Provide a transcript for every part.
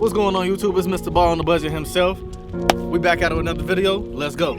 What's going on, YouTube? It's Mr. Ball on the budget himself. We back out with another video. Let's go.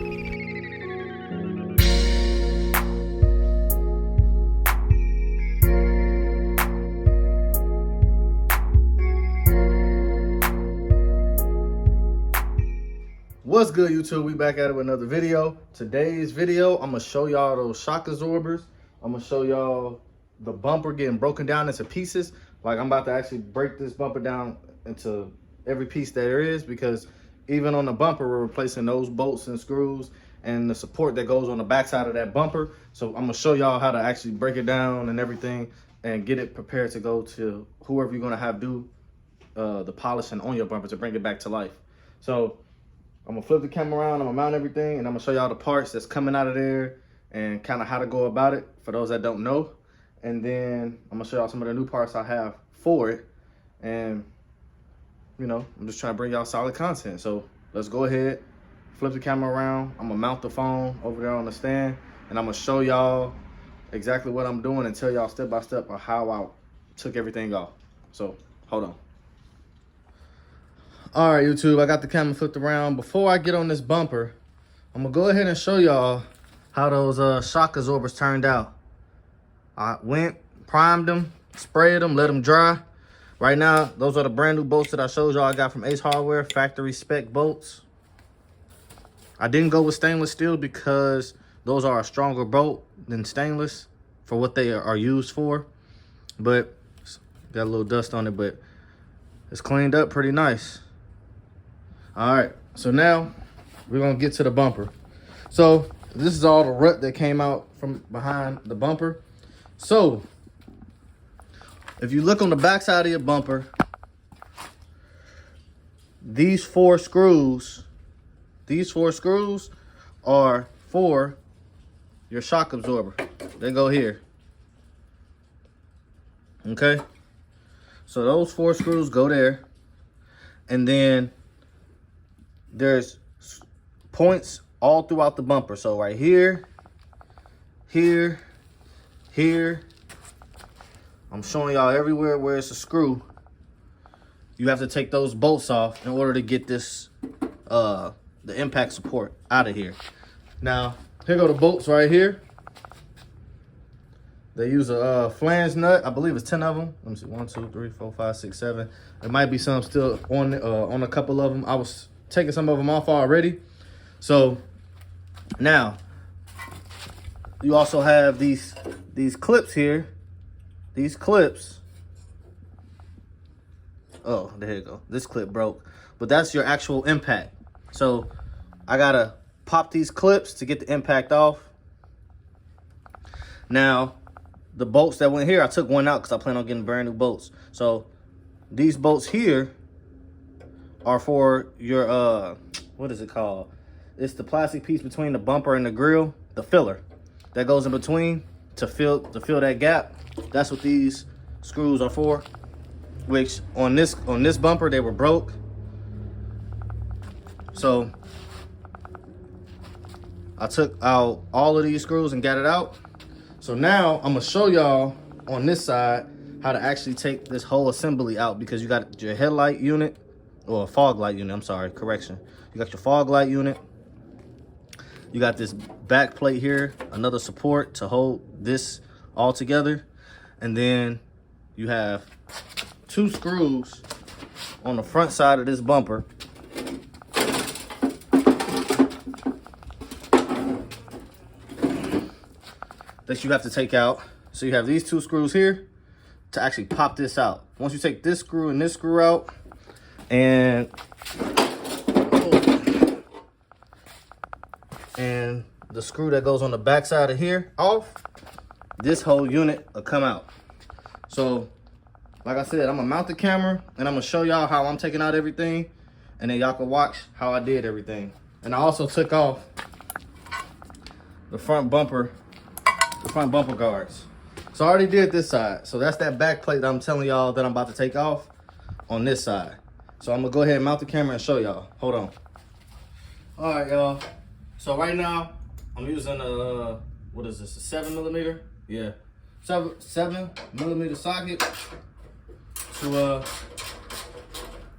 What's good, YouTube? We back at it with another video. Today's video, I'm gonna show y'all those shock absorbers. I'm gonna show y'all the bumper getting broken down into pieces. Like, I'm about to actually break this bumper down into every piece that there is, because even on the bumper, we're replacing those bolts and screws and the support that goes on the backside of that bumper. So I'm gonna show y'all how to actually break it down and everything and get it prepared to go to whoever you're gonna have do the polishing on your bumper to bring it back to life. So I'm gonna flip the camera around, I'm gonna mount everything, and I'm gonna show y'all the parts that's coming out of there and kind of how to go about it for those that don't know. And then I'm gonna show y'all some of the new parts I have for it. And you know, I'm just trying to bring y'all solid content. So let's go ahead, flip the camera around. I'm gonna mount the phone over there on the stand, and I'm gonna show y'all exactly what I'm doing and tell y'all step by step of how I took everything off. So hold on. All right, YouTube, I got the camera flipped around. Before I get on this bumper, I'm gonna go ahead and show y'all how those shock absorbers turned out. I went, primed them, sprayed them, let them dry. Right now, those are the brand new bolts that I showed y'all I got from Ace Hardware, factory spec bolts. I didn't go with stainless steel because those are a stronger bolt than stainless for what they are used for. But got a little dust on it, but it's cleaned up pretty nice. All right, so now we're gonna get to the bumper. So this is all the rut that came out from behind the bumper. So if you look on the back side of your bumper, these four screws are for your shock absorber. They go here. Okay? So those four screws go there. And then there's points all throughout the bumper. So right here, here, here. I'm showing y'all everywhere where it's a screw. You have to take those bolts off in order to get this, the impact support out of here. Now, here go the bolts right here. They use a flange nut. I believe it's 10 of them. Let me see, 1, 2, 3, 4, 5, 6, 7. There might be some still on a couple of them. I was taking some of them off already. So now you also have these clips here. These clips, oh, there you go. This clip broke, but that's your actual impact. So I gotta pop these clips to get the impact off. Now, the bolts that went here, I took one out because I plan on getting brand new bolts. So these bolts here are for your, what is it called? It's the plastic piece between the bumper and the grill, the filler that goes in between to fill that gap. That's what these screws are for, which on this bumper, they were broke. So I took out all of these screws and got it out. So now I'm gonna show y'all on this side how to actually take this whole assembly out, because you got your headlight unit, or fog light unit, I'm sorry, correction. You got your fog light unit. You got this back plate here, another support to hold this all together. And then you have two screws on the front side of this bumper that you have to take out. So you have these two screws here to actually pop this out. Once you take this screw and this screw out, and the screw that goes on the back side of here off, this whole unit will come out. So like I said, I'm gonna mount the camera and I'm gonna show y'all how I'm taking out everything, and then y'all can watch how I did everything. And I also took off the front bumper guards. So I already did this side. So that's that back plate that I'm telling y'all that I'm about to take off on this side. So I'm gonna go ahead and mount the camera and show y'all. Hold on. All right, y'all. So right now I'm using what is this, a 7mm? Yeah, 7mm socket to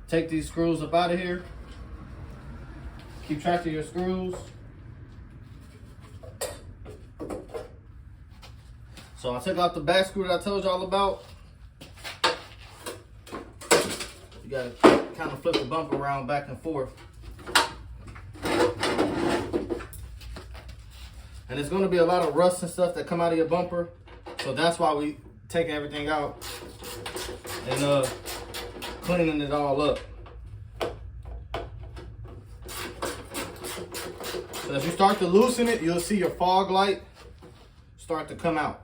take these screws up out of here. Keep track of your screws. So I took out the back screw that I told y'all about. You gotta kind of flip the bumper around back and forth. And there's gonna be a lot of rust and stuff that come out of your bumper. So that's why we taking everything out and cleaning it all up. So as you start to loosen it, you'll see your fog light start to come out.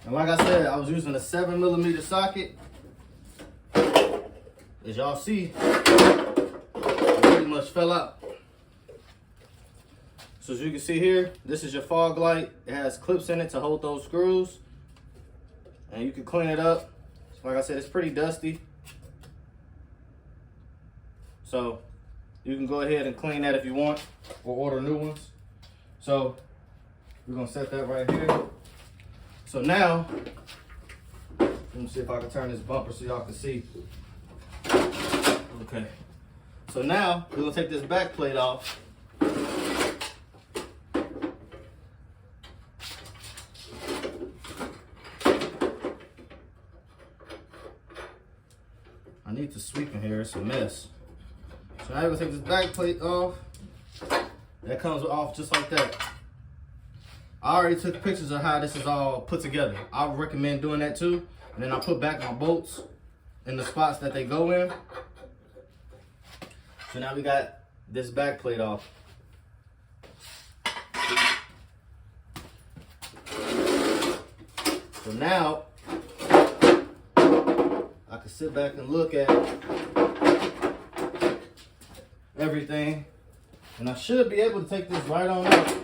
And like I said, I was using a 7mm socket. As y'all see, it pretty much fell out. So as you can see here, this is your fog light. It has clips in it to hold those screws. And you can clean it up. Like I said, it's pretty dusty. So you can go ahead and clean that if you want, or order new ones. So we're gonna set that right here. So now, let me see if I can turn this bumper so y'all can see. Okay. So now, we're gonna take this back plate off. I need to sweep in here, it's a mess. So now we're gonna take this back plate off. That comes off just like that. I already took pictures of how this is all put together. I would recommend doing that too. And then I put back my bolts in the spots that they go in. So now we got this back plate off. So now I can sit back and look at everything. And I should be able to take this right on out.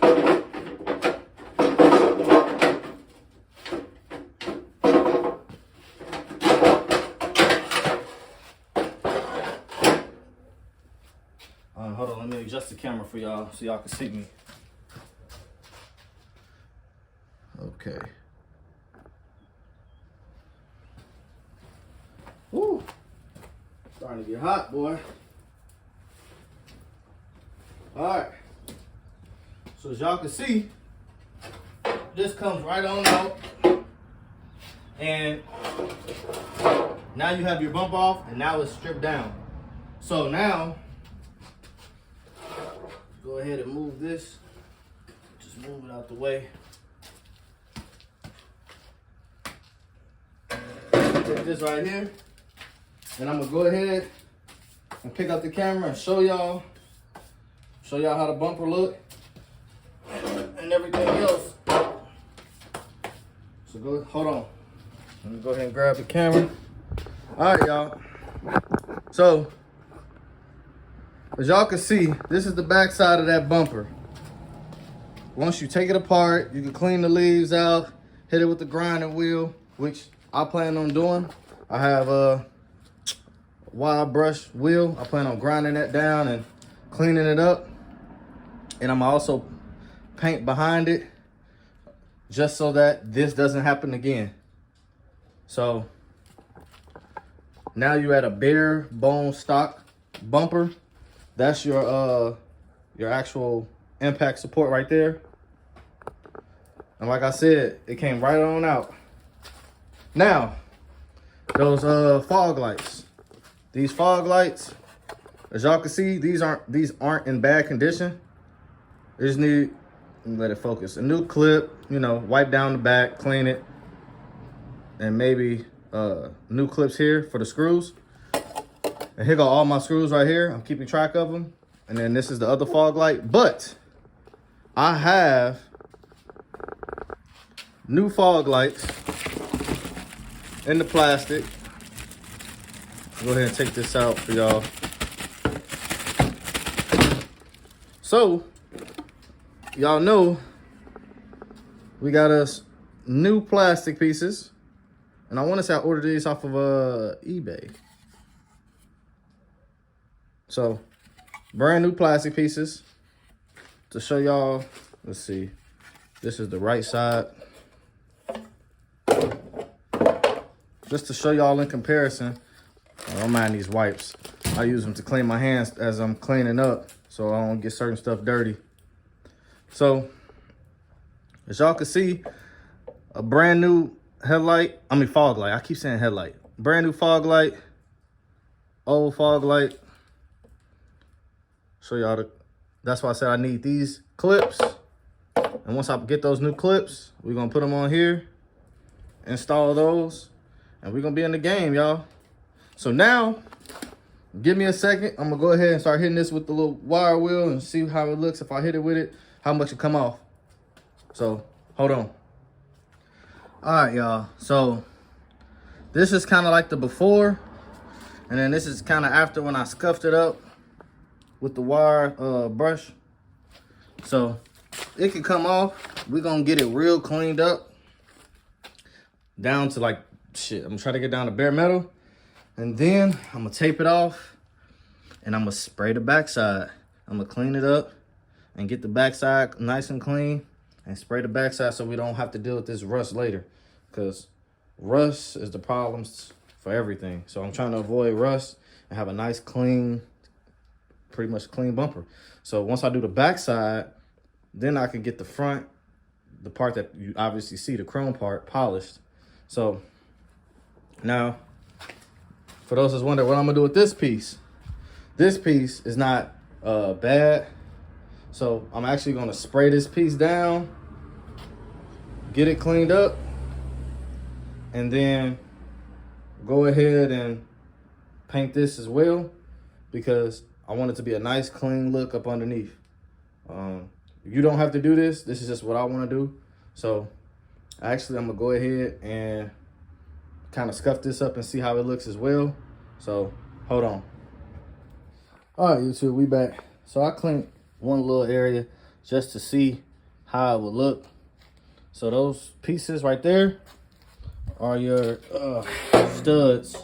Hold on, let me adjust the camera for y'all so y'all can see me. Okay. Woo! Starting to get hot, boy. Alright. So as y'all can see, this comes right on out. And now you have your bump off, and now it's stripped down. So now, go ahead and move this. Just move it out the way. Take this right here. And I'm gonna go ahead and pick up the camera and show y'all how the bumper look and everything else. So hold on. Let me go ahead and grab the camera. All right, y'all. So, as y'all can see, this is the back side of that bumper. Once you take it apart, you can clean the leaves out, hit it with the grinding wheel, which I plan on doing. I have a wide brush wheel. I plan on grinding that down and cleaning it up. And I'm also paint behind it just so that this doesn't happen again. So now you're at a bare bone stock bumper. That's your actual impact support right there. And like I said, it came right on out. Now, those fog lights. These fog lights, as y'all can see, these aren't in bad condition. They just need, let it focus, a new clip, you know, wipe down the back, clean it, and maybe new clips here for the screws. And here go all my screws right here. I'm keeping track of them. And then this is the other fog light. But I have new fog lights in the plastic. Go ahead and take this out for y'all. So, y'all know we got us new plastic pieces And I want to say I ordered these off of eBay. So, brand new plastic pieces to show y'all. Let's see. This is the right side. Just to show y'all in comparison. I don't mind these wipes. I use them to clean my hands as I'm cleaning up so I don't get certain stuff dirty. So, as y'all can see, a brand new fog light. I keep saying headlight. Brand new fog light. Old fog light. Show y'all that's why I said I need these clips. And once I get those new clips, we're gonna put them on here, install those, and we're gonna be in the game, y'all. So now, give me a second. I'm gonna go ahead and start hitting this with the little wire wheel and see how it looks. If I hit it with it, how much it come off. So, hold on. All right, y'all. So, this is kind of like the before, and then this is kind of after when I scuffed it up with the wire brush. So, it can come off. We're gonna get it real cleaned up down to like shit. I'm gonna try to get down to bare metal, and then I'm gonna tape it off, and I'm gonna spray the backside. I'm gonna clean it up and get the backside nice and clean, and spray the backside so we don't have to deal with this rust later, because rust is the problems for everything. So I'm trying to avoid rust and have a nice clean, pretty much clean bumper. So once I do the backside, then I can get the front, the part that you obviously see, the chrome part, polished. So now, for those that's wondering what I'm gonna do with this piece is not bad. So I'm actually gonna spray this piece down, get it cleaned up, and then go ahead and paint this as well, because I want it to be a nice clean look up underneath. You don't have to do this. This is just what I want to do. So actually I'm gonna go ahead and kind of scuff this up and see how it looks as well. So hold on. All right, YouTube, we back. So I cleaned one little area just to see how it would look. So those pieces right there are your studs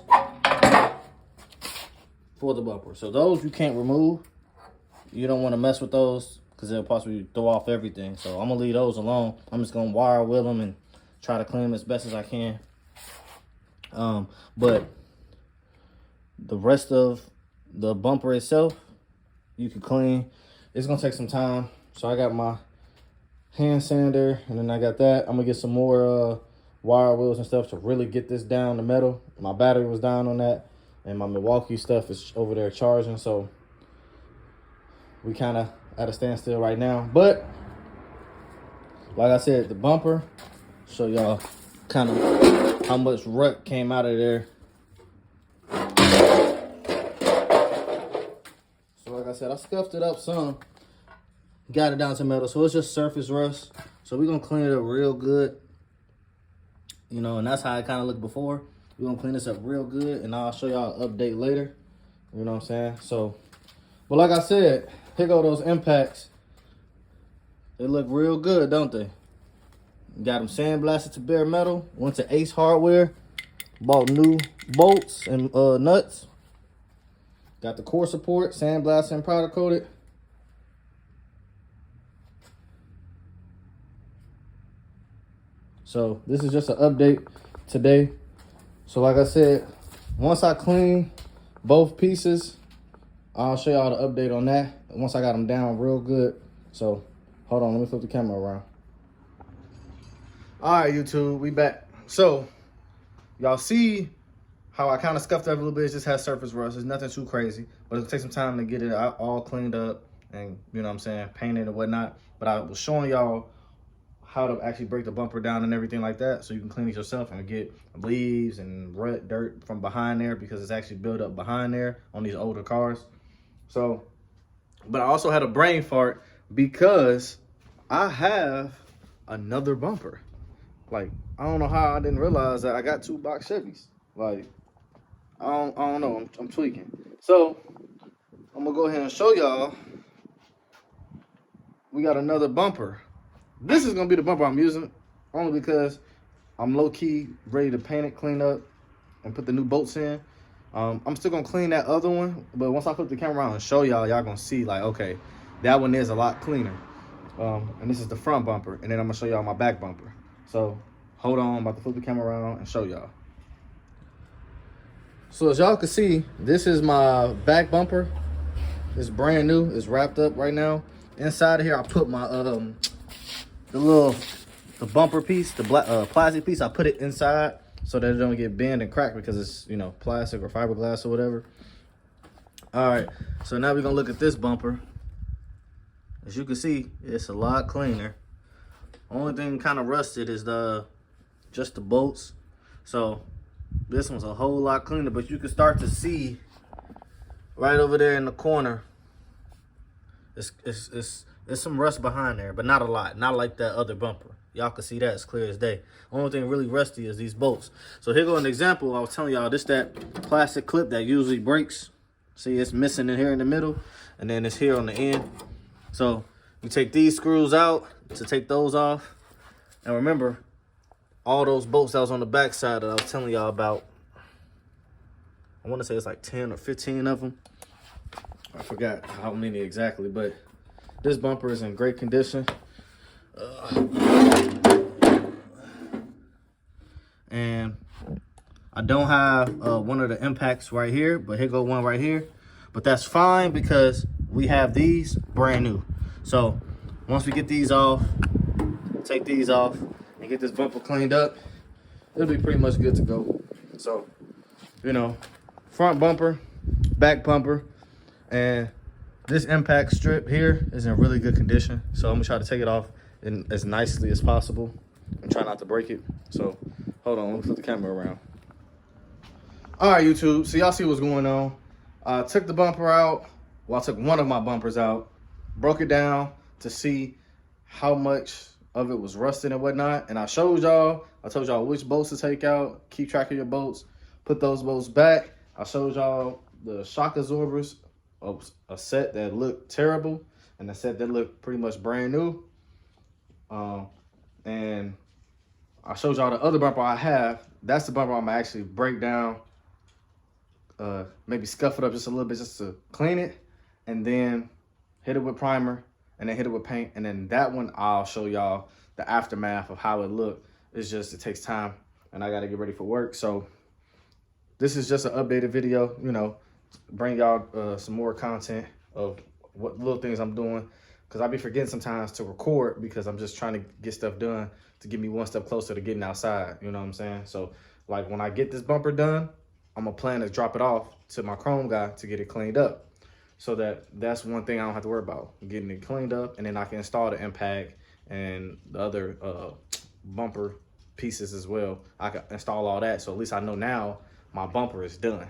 for the bumper. So those you can't remove. You don't want to mess with those because they'll possibly throw off everything. So I'm gonna leave those alone. I'm just gonna wire wheel them and try to clean them as best as I can. But the rest of the bumper itself, you can clean. It's gonna take some time. So I got my hand sander, and then I got that. I'm gonna get some more wire wheels and stuff to really get this down to metal. My battery was down on that, and my Milwaukee stuff is over there charging. So we kind of at a standstill right now. But like I said, the bumper, show y'all kind of how much rut came out of there. So like I said, I scuffed it up some, got it down to metal, so it's just surface rust. So we're gonna clean it up real good, you know, and that's how it kind of looked before. We're gonna clean this up real good, and I'll show y'all an update later. You know what I'm saying? So, but like I said, here go those impacts. They look real good, don't they? Got them sandblasted to bare metal. Went to Ace Hardware, bought new bolts and nuts. Got the core support, sandblasted and powder coated. So this is just an update today. So like I said, once I clean both pieces, I'll show y'all the update on that. Once I got them down real good. So hold on, let me flip the camera around. All right, YouTube, we back. So y'all see how I kind of scuffed up a little bit. It just has surface rust. It's nothing too crazy, but it'll take some time to get it all cleaned up and, you know what I'm saying, painted and whatnot. But I was showing y'all how to actually break the bumper down and everything like that, so you can clean it yourself and get leaves and rut, dirt from behind there, because it's actually built up behind there on these older cars. So, but I also had a brain fart because I have another bumper. Like, I don't know how I didn't realize that I got 2 box Chevys. Like, I don't know, I'm tweaking. So I'm gonna go ahead and show y'all. We got another bumper. This is gonna be the bumper I'm using, only because I'm low-key ready to paint it, clean up, and put the new bolts in. I'm still gonna clean that other one, but once I put the camera on and show y'all, y'all gonna see like, okay, that one is a lot cleaner. And this is the front bumper, and then I'm gonna show y'all my back bumper. So hold on, I'm about to flip the camera around and show y'all. So as y'all can see, this is my back bumper. It's brand new, it's wrapped up right now. Inside of here, I put my the bumper piece, the black plastic piece. I put it inside so that it don't get bent and cracked because it's, you know, plastic or fiberglass or whatever. All right, so now we're gonna look at this bumper. As you can see, it's a lot cleaner. Only thing kind of rusted is just the bolts. So this one's a whole lot cleaner, but you can start to see right over there in the corner. It's some rust behind there, but not a lot. Not like that other bumper. Y'all can see that as clear as day. Only thing really rusty is these bolts. So here go an example. I was telling y'all, this that plastic clip that usually breaks. See, it's missing in here in the middle, and then it's here on the end. So you take these screws out to take those off. And remember, all those bolts that was on the back side that I was telling y'all about, I want to say it's like 10 or 15 of them. I forgot how many exactly, but this bumper is in great condition. And I don't have one of the impacts right here, but here go one right here. But that's fine because we have these brand new. So once we get these off, take these off, and get this bumper cleaned up, it'll be pretty much good to go. So, you know, front bumper, back bumper, and this impact strip here is in really good condition. So I'm gonna try to take it off as nicely as possible and try not to break it. So hold on, let me flip the camera around. All right, YouTube, so y'all see what's going on. I took the bumper out. Well, I took one of my bumpers out, broke it down to see how much of it was rusted and whatnot. And I showed y'all, I told y'all which bolts to take out, keep track of your bolts, put those bolts back. I showed y'all the shock absorbers of a set that looked terrible and a set that looked pretty much brand new. And I showed y'all the other bumper I have. That's the bumper I'm gonna actually break down, maybe scuff it up just a little bit just to clean it, and then hit it with primer, and then hit it with paint. And then that one, I'll show y'all the aftermath of how it looked. It's just, it takes time and I gotta get ready for work. So this is just an updated video, you know, bring y'all some more content of what little things I'm doing. Cause I be forgetting sometimes to record because I'm just trying to get stuff done to get me one step closer to getting outside. You know what I'm saying? So like when I get this bumper done, I'm gonna plan to drop it off to my chrome guy to get it cleaned up. So that's one thing I don't have to worry about, getting it cleaned up, and then I can install the impact and the other bumper pieces as well. I can install all that, so at least I know now my bumper is done.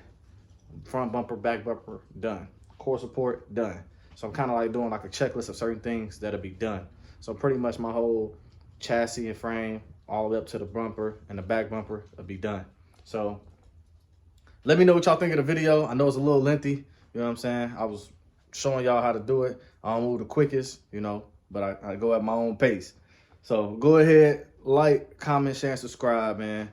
Front bumper, back bumper, done. Core support, done. So I'm kind of like doing like a checklist of certain things that'll be done. So pretty much my whole chassis and frame, all the way up to the bumper and the back bumper, will be done. So let me know what y'all think of the video. I know it's a little lengthy. You know what I'm saying? I was showing y'all how to do it. I don't move the quickest, you know, but I go at my own pace. So go ahead, like, comment, share, and subscribe, man.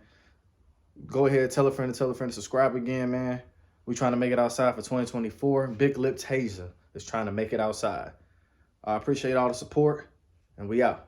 Go ahead, tell a friend to subscribe again, man. We trying to make it outside for 2024. Big Lip Taser is trying to make it outside. I appreciate all the support, and we out.